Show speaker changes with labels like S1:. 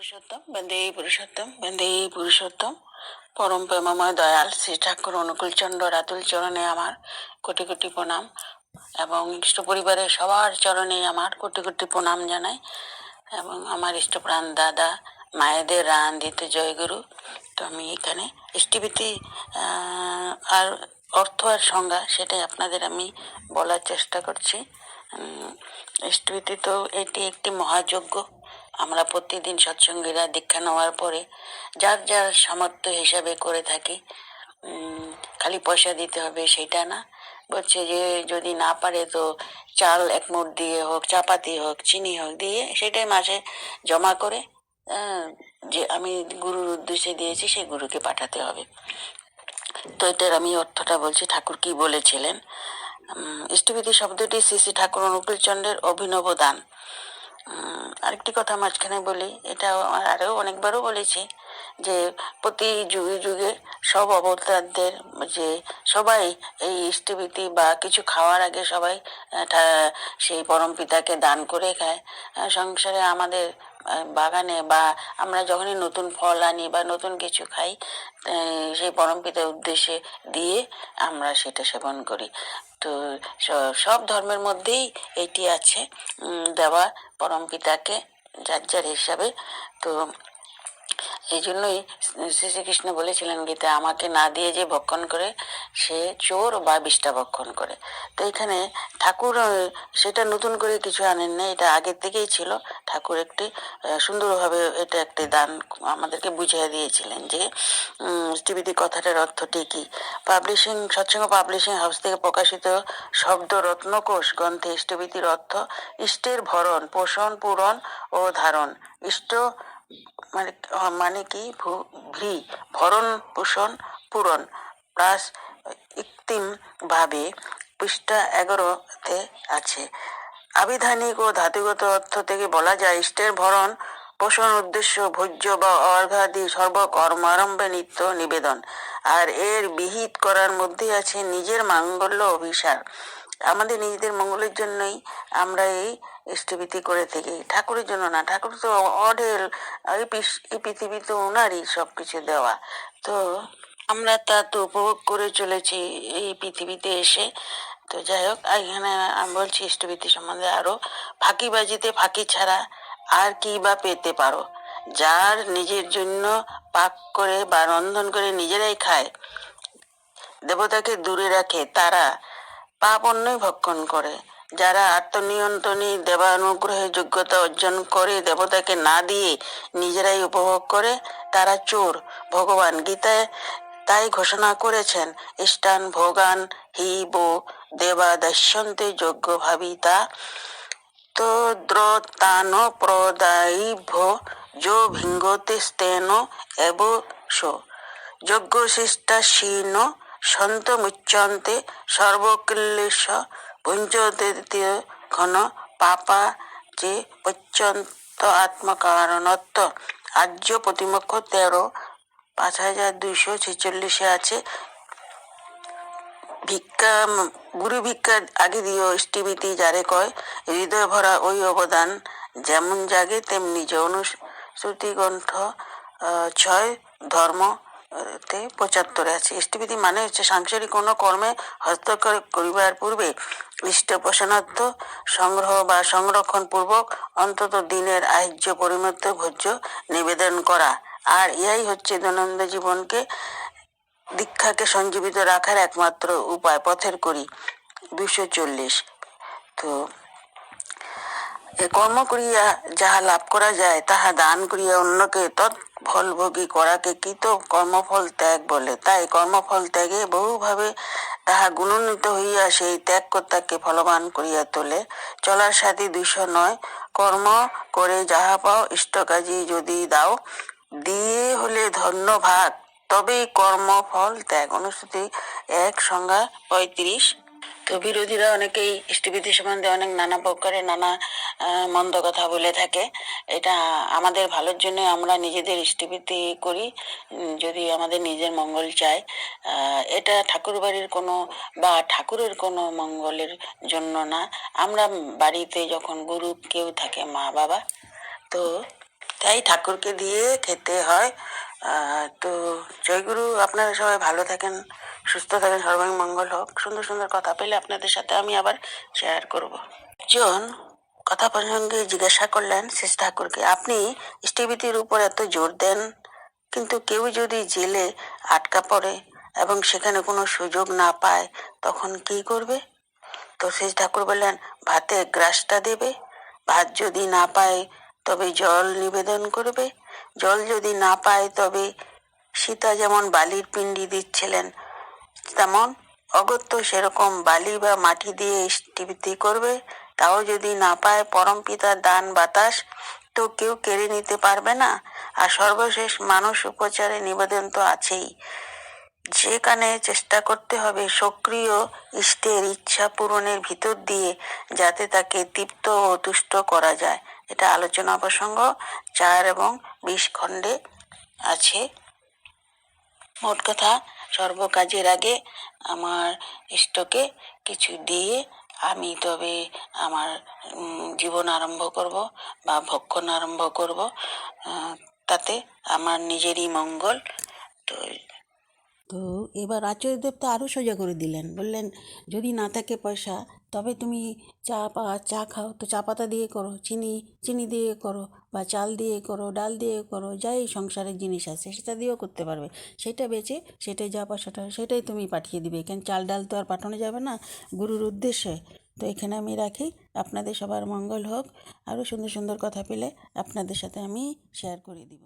S1: বন্দে পুরুষোত্তম পরম প্রেমময় দয়াল শ্রী ঠাকুর অনুকূল চন্দ্র রাতুল চরণে আমার কোটি কোটি প্রণাম এবং ইষ্ট পরিবারের সবার চরণে আমার কোটি কোটি প্রণাম জানাই এবং আমার ইষ্টপ্রাণ দাদা মায়েদের রান দিতে জয়গুরু। তো আমি এখানে এসটিভিতে আর অর্থ আর সংজ্ঞা সেটাই আপনাদের আমি বলার চেষ্টা করছি। এসটিভিতে তো এটি একটি মহাযজ্ঞ। আমরা প্রতিদিন সৎসঙ্গীরা দীক্ষা নেওয়ার পরে যার যার সামর্থ্য হিসাবে করে থাকি। খালি পয়সা দিতে হবে সেটা না, বলছে যে যদি না পারে তো চাল এক মুঠ দিয়ে হোক, চাপাতি হোক, চিনি হোক দিয়ে সেটাই মাসে জমা করে যে আমি গুরুর উদ্দেশ্যে দিয়েছি সেই গুরুকে পাঠাতে হবে। তো এটার আমি অর্থটা বলছি, ঠাকুর কি বলেছিলেন। ইষ্টবিধি শব্দটি শ্রী শ্রী ঠাকুর অনুকূল চন্দ্রের অভিনব দান। আরেকটি কথা মাঝখানে বলি, এটা আরও অনেকবারও বলেছি যে প্রতি যুগে যুগে সব অবতারদের যে সবাই এই ইষ্টবিধি বা কিছু খাওয়ার আগে সবাই সেই পরম পিতাকে দান করে খায়। সংসারে আমাদের বাগানে বা আমরা যখনই নতুন ফল আনি বা নতুন কিছু খাই সেই পরম পিতার উদ্দেশ্যে দিয়ে আমরা সেটা সেবন করি। তো সব ধর্মের মধ্যেই এটি আছে, দেওয়া পরম পিতাকে যার যার হিসাবে। তো এই জন্যই শ্রী শ্রীকৃষ্ণ বলেছিলেন গীতা, আমাকে না দিয়ে যে ভক্ষণ করে সে চোর বা বিষ্ঠা ভক্ষণ করে। তো এখানে ঠাকুর সেটা নতুন করে কিছু আনেন না, এটা আগের থেকেই ছিল। ঠাকুর একটি সুন্দরভাবে এটা একটি দান আমাদেরকে বুঝিয়ে দিয়েছিলেন যে ইষ্টবিধি কথাটার অর্থটি কি। সৎসঙ্গ পাবলিশিং হাউস থেকে প্রকাশিত শব্দ রত্নকোষ গ্রন্থে ইষ্টবিধির অর্থ ইষ্টের ভরণ, পোষণ, পূরণ ও ধারণ। ইষ্ট মানে কি ভরণ, পোষণ, পূরণ প্লাস কৃত্রিম ভাবে পৃষ্ঠা 11-তে আছে। আবিধানিক ও ধাতুগত অর্থ থেকে বলা যায় ইষ্টের ভরণ পোষণ উদ্দেশ্য ভোজ্য বা অর্ঘাদি সর্বকর্মারম্ভে নিত্য নিবেদন, আর এর বিহিত করার মধ্যে আছে নিজের মাঙ্গল্য অভিসার। আমাদের নিজেদের মঙ্গলের জন্যই আমরা এই ইষ্টবিধি করে থাকি, ঠাকুরের জন্য না। ঠাকুর তো অঢেল, এই পৃথিবী তো ওনারই সবকিছু দেওয়া। তো আমরা তা তো উপভোগ করে চলেছি এই পৃথিবীতে এসে। তো যাই হোক, এখানে আমি বলছি ইষ্টবিধি সম্বন্ধে আরো। ফাঁকিবাজিতে ফাঁকি ছাড়া আর কি বা পেতে পারো? যার নিজের জন্য পাক করে বা রন্ধন করে নিজেরাই খায়, দেবতাকে দূরে রাখে, তারা পাপ অন্যই ভক্ষণ করে। যারা আত্মনিয়ন্ত্রণী দেবানুগ্রহের যোগ্যতা অর্জন করে দেবতাকে না দিয়ে নিজেরাই উপভোগ করে, তারা চোর। ভগবান গীতায় তাই ঘোষণা করেছেন, ইষ্টান ভোগান হি বো দেবা দস্যন্তে যোগ্য ভাবিতা তদ্রতান প্রদায়িভ্য যো ভিঙ্গতে স্তেন এব সো যোগ্য শিষ্টাশীন সন্ত মুচ্যন্তে সর্বক্লেশ ভুঞ্জতে ঘন পাপা যে পচ্যন্ত আত্মকারণত্ব। আর্য প্রতিমক্ষ 13, 5246 আছে। গুরু ভিক্ষা আগে দিও ইষ্টবিধি যারে কয়, হৃদয় ভরা ওই অবদান যেমন জাগে তেমনি যৌন শ্রুতি গ্রন্থ 6 ধর্ম 75 আছে। ইষ্টবিধি মানে হচ্ছে সাংসারিক কোনো কর্মে হস্তক্ষেপ করিবার পূর্বে ইষ্ট পোষণার্থ সংগ্রহ বা সংরক্ষণ পূর্বক অন্তত দিনের আহ্য পরিমিত ভোজ্য নিবেদন করা। আর ইহাই হচ্ছে দৈনন্দিন জীবনকে দীক্ষাকে সঞ্জীবিত রাখার একমাত্র উপায়। পথের করি 240। তো কর্ম করিয়া যাহা লাভ করা যায় তাহা দান করিয়া অন্যকে তৎফলভোগী করাকে কৃত কর্মফল ত্যাগ বলে। তাই কর্মফল ত্যাগে বহুভাবে তাহা গুণান্বিত হইয়া সেই ত্যাগকর্তাকে ফলবান করিয়া তোলে। চলার সাথে 209। কর্ম করে যাহা পাও ইষ্ট কাজে যদি দাও, দিয়ে হলে ধন্য ভাগ, তবেই কর্মফল ত্যাগ। অনুষ্ঠিত 1 সংজ্ঞা 35। তো বিরোধীরা অনেকেই ইষ্টবিধি সম্বন্ধে অনেক নানা প্রকারে নানা মন্দ কথা বলে থাকে। এটা আমাদের ভালোর জন্য আমরা নিজেদের ইষ্টবিধি করি, যদি আমাদের নিজের মঙ্গল চাই। এটা ঠাকুর বাড়ির কোনো বা ঠাকুরের কোনো মঙ্গলের জন্য না। আমরা বাড়িতে যখন গুরু কেউ থাকে, মা বাবা, তো তাই ঠাকুরকে দিয়ে খেতে হয়। তো জয়গুরু, আপনারা সবাই ভালো থাকেন, সুস্থ থাকেন, সর্বাঙ্গ মঙ্গল হোক। সুন্দর সুন্দর কথা পেলে আপনাদের সাথে আমি আবার শেয়ার করব। একজন কথা প্রসঙ্গে জিজ্ঞাসা করলেন শেষ ঠাকুরকে, আপনি স্থিতির উপর এত জোর দেন, কিন্তু কেউ যদি জেলে আটকা পড়ে এবং সেখানে কোনো সুযোগ না পায়, তখন কি করবে? তো শেষ ঠাকুর বললেন, ভাতে গ্রাসটা দেবে, ভাত যদি না পায় তবে জল নিবেদন করবে, জল যদি না পায় তবে সীতা যেমন বালির পিণ্ডি দিচ্ছিলেন তেমন অগত্য সেরকম বালি বা মাটি দিয়ে স্থিতি করবে। তাও যদি না পায় পরম পিতার দান বাতাস তো কেউ কেড়ে নিতে পারবে না। আর সর্বশেষ মানুষ উপচারে নিবেদন তো আছেই, যেখানে চেষ্টা করতে হবে সক্রিয় ইষ্টের ইচ্ছা পূরণের ভিতর দিয়ে, যাতে তাকে তৃপ্ত ও তুষ্ট করা যায়। এটা আলোচনা প্রসঙ্গ 4 এবং 20 খণ্ডে আছে। মোট কথা, সর্বকাজের আগে আমার ইষ্টকে কিছু দিয়ে আমি তবে আমার জীবন আরম্ভ করব বা ভক্ষণ আরম্ভ করব, তাতে আমার নিজেরই মঙ্গল। তো তো এবার আচার্যদেব তো আরও সোজা করে দিলেন, বললেন যদি না থাকে পয়সা তবে তুমি চা খাও, তো চা পাতা দিয়ে করো, চিনি দিয়ে করো, বা চাল দিয়ে করো, ডাল দিয়ে করো, যাই সংসারের জিনিস আছে সেটা দিয়েও করতে পারবে। সেটা বেচে সেটাই যা পয়সাটা সেটাই তুমি পাঠিয়ে দিবে, কেন চাল ডাল তো আর পাঠানো যাবে না গুরুর উদ্দেশ্যে। তো এখানে আমি রাখি। আপনাদের সবার মঙ্গল হোক। আরও সুন্দর সুন্দর কথা পেলে আপনাদের সাথে আমি শেয়ার করে দিব।